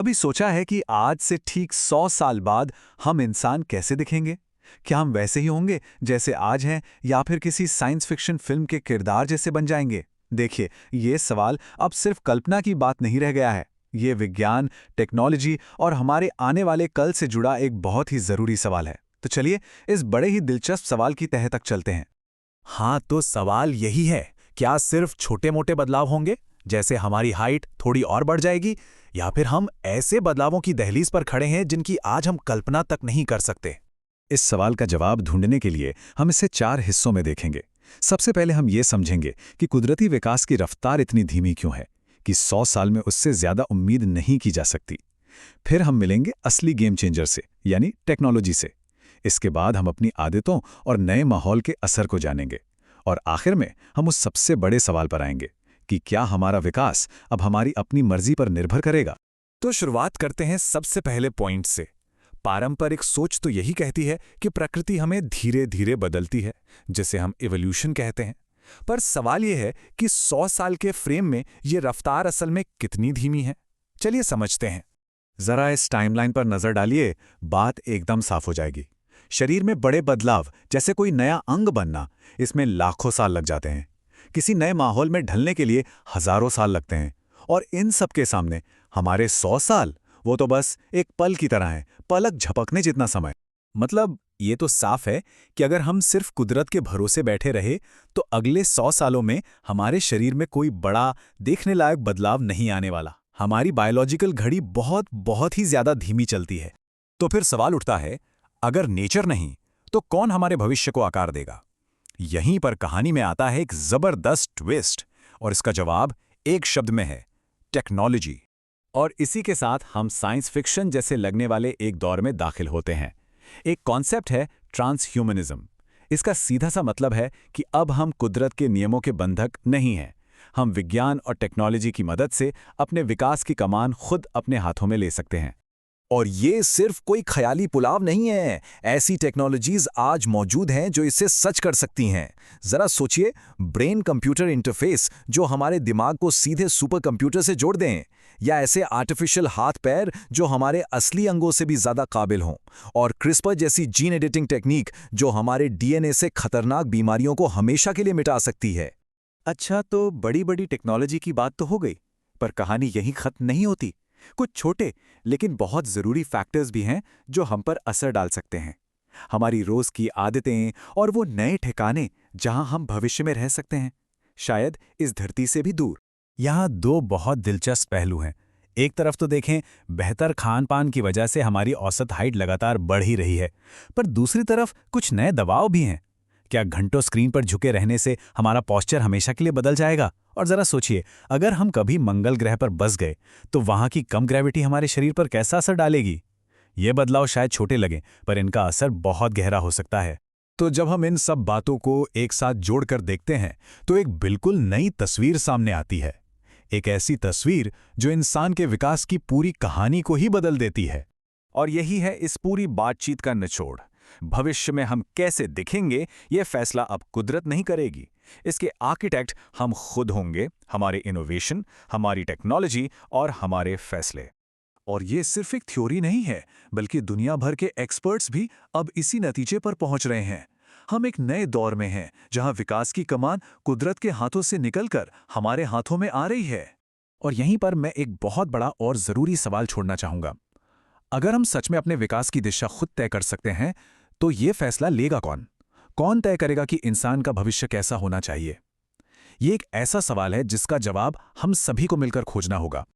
कभी सोचा है कि आज से ठीक 100 साल बाद हम इंसान कैसे दिखेंगे? क्या हम वैसे ही होंगे जैसे आज हैं या फिर किसी साइंस फिक्शन फिल्म के किरदार जैसे बन जाएंगे? देखिए, ये सवाल अब सिर्फ कल्पना की बात नहीं रह गया है। ये विज्ञान, टेक्नोलॉजी और हमारे आने वाले कल से जुड़ा एक बहुत ही जरूरी सवाल है। तो चलिए, इस बड़े ही दिलचस्प सवाल की तह तक चलते हैं। हाँ, तो सवाल यही है, क्या सिर्फ छोटे-मोटे बदलाव होंगे, जैसे हमारी हाइट थोड़ी और बढ़ जाएगी, या फिर हम ऐसे बदलावों की दहलीज पर खड़े हैं जिनकी आज हम कल्पना तक नहीं कर सकते? इस सवाल का जवाब ढूंढने के लिए हम इसे 4 हिस्सों में देखेंगे। सबसे पहले हम ये समझेंगे कि कुदरती विकास की रफ्तार इतनी धीमी क्यों है कि 100 साल में उससे ज्यादा उम्मीद नहीं की जा सकती। फिर हम मिलेंगे असली गेम चेंजर से, यानी टेक्नोलॉजी से। इसके बाद हम अपनी आदतों और नए माहौल के असर को जानेंगे। और आखिर में हम उस सबसे बड़े सवाल पर आएंगे कि क्या हमारा विकास अब हमारी अपनी मर्जी पर निर्भर करेगा। तो शुरुआत करते हैं सबसे पहले पॉइंट से। पारंपरिक सोच तो यही कहती है कि प्रकृति हमें धीरे धीरे बदलती है, जिसे हम इवोल्यूशन कहते हैं। पर सवाल यह है कि 100 साल के फ्रेम में ये रफ्तार असल में कितनी धीमी है। चलिए समझते हैं। जरा इस टाइमलाइन पर नजर डालिए, बात एकदम साफ हो जाएगी। शरीर में बड़े बदलाव, जैसे कोई नया अंग बनना, इसमें लाखों साल लग जाते हैं। किसी नए माहौल में ढलने के लिए हजारों साल लगते हैं। और इन सब के सामने हमारे 100 साल, वो तो बस एक पल की तरह है, पलक झपकने जितना समय। मतलब ये तो साफ है कि अगर हम सिर्फ कुदरत के भरोसे बैठे रहे तो अगले 100 सालों में हमारे शरीर में कोई बड़ा देखने लायक बदलाव नहीं आने वाला। हमारी बायोलॉजिकल घड़ी बहुत बहुत ही ज्यादा धीमी चलती है। तो फिर सवाल उठता है, अगर नेचर नहीं तो कौन हमारे भविष्य को आकार देगा? यहीं पर कहानी में आता है एक जबरदस्त ट्विस्ट, और इसका जवाब एक शब्द में है, टेक्नोलॉजी। और इसी के साथ हम साइंस फिक्शन जैसे लगने वाले एक दौर में दाखिल होते हैं। एक कॉन्सेप्ट है ट्रांसह्यूमनिज्म। इसका सीधा सा मतलब है कि अब हम कुदरत के नियमों के बंधक नहीं हैं। हम विज्ञान और टेक्नोलॉजी की मदद से अपने विकास की कमान खुद अपने हाथों में ले सकते हैं। और ये सिर्फ कोई ख्याली पुलाव नहीं है। ऐसी टेक्नोलॉजीज आज मौजूद हैं जो इसे सच कर सकती हैं। जरा सोचिए, ब्रेन कंप्यूटर इंटरफेस जो हमारे दिमाग को सीधे सुपर कंप्यूटर से जोड़ दें, या ऐसे आर्टिफिशियल हाथ पैर जो हमारे असली अंगों से भी ज्यादा काबिल हों, और क्रिस्पर जैसी जीन एडिटिंग टेक्निक जो हमारे डीएनए से खतरनाक बीमारियों को हमेशा के लिए मिटा सकती है। अच्छा, तो बड़ी बड़ी टेक्नोलॉजी की बात तो हो गई, पर कहानी यहीं खत्म नहीं होती। कुछ छोटे लेकिन बहुत जरूरी फैक्टर्स भी हैं जो हम पर असर डाल सकते हैं। हमारी रोज की आदतें और वो नए ठिकाने जहां हम भविष्य में रह सकते हैं, शायद इस धरती से भी दूर। यहाँ दो बहुत दिलचस्प पहलू हैं। एक तरफ तो देखें, बेहतर खान पान की वजह से हमारी औसत हाइट लगातार बढ़ ही रही है, पर दूसरी तरफ कुछ नए दबाव भी हैं। क्या घंटों स्क्रीन पर झुके रहने से हमारा पोस्चर हमेशा के लिए बदल जाएगा? और जरा सोचिए, अगर हम कभी मंगल ग्रह पर बस गए तो वहां की कम ग्रेविटी हमारे शरीर पर कैसा असर डालेगी? ये बदलाव शायद छोटे लगें, पर इनका असर बहुत गहरा हो सकता है। तो जब हम इन सब बातों को एक साथ जोड़कर देखते हैं तो एक बिल्कुल नई तस्वीर सामने आती है। एक ऐसी तस्वीर जो इंसान के विकास की पूरी कहानी को ही बदल देती है। और यही है इस पूरी बातचीत का निचोड़। भविष्य में हम कैसे दिखेंगे, ये फैसला अब कुदरत नहीं करेगी। इसके आर्किटेक्ट हम खुद होंगे, हमारे इनोवेशन, हमारी टेक्नोलॉजी और हमारे फैसले। और ये सिर्फ एक थ्योरी नहीं है, बल्कि दुनिया भर के एक्सपर्ट्स भी अब इसी नतीजे पर पहुंच रहे हैं। हम एक नए दौर में हैं, जहां विकास की कमान कुदरत के हाथों से निकलकर हमारे हाथों में आ रही है। और यहीं पर मैं एक बहुत बड़ा और जरूरी सवाल छोड़ना चाहूंगा। अगर हम सच में अपने विकास की दिशा खुद तय कर सकते हैं, तो ये फैसला लेगा कौन? कौन तय करेगा कि इंसान का भविष्य कैसा होना चाहिए? ये एक ऐसा सवाल है जिसका जवाब हम सभी को मिलकर खोजना होगा।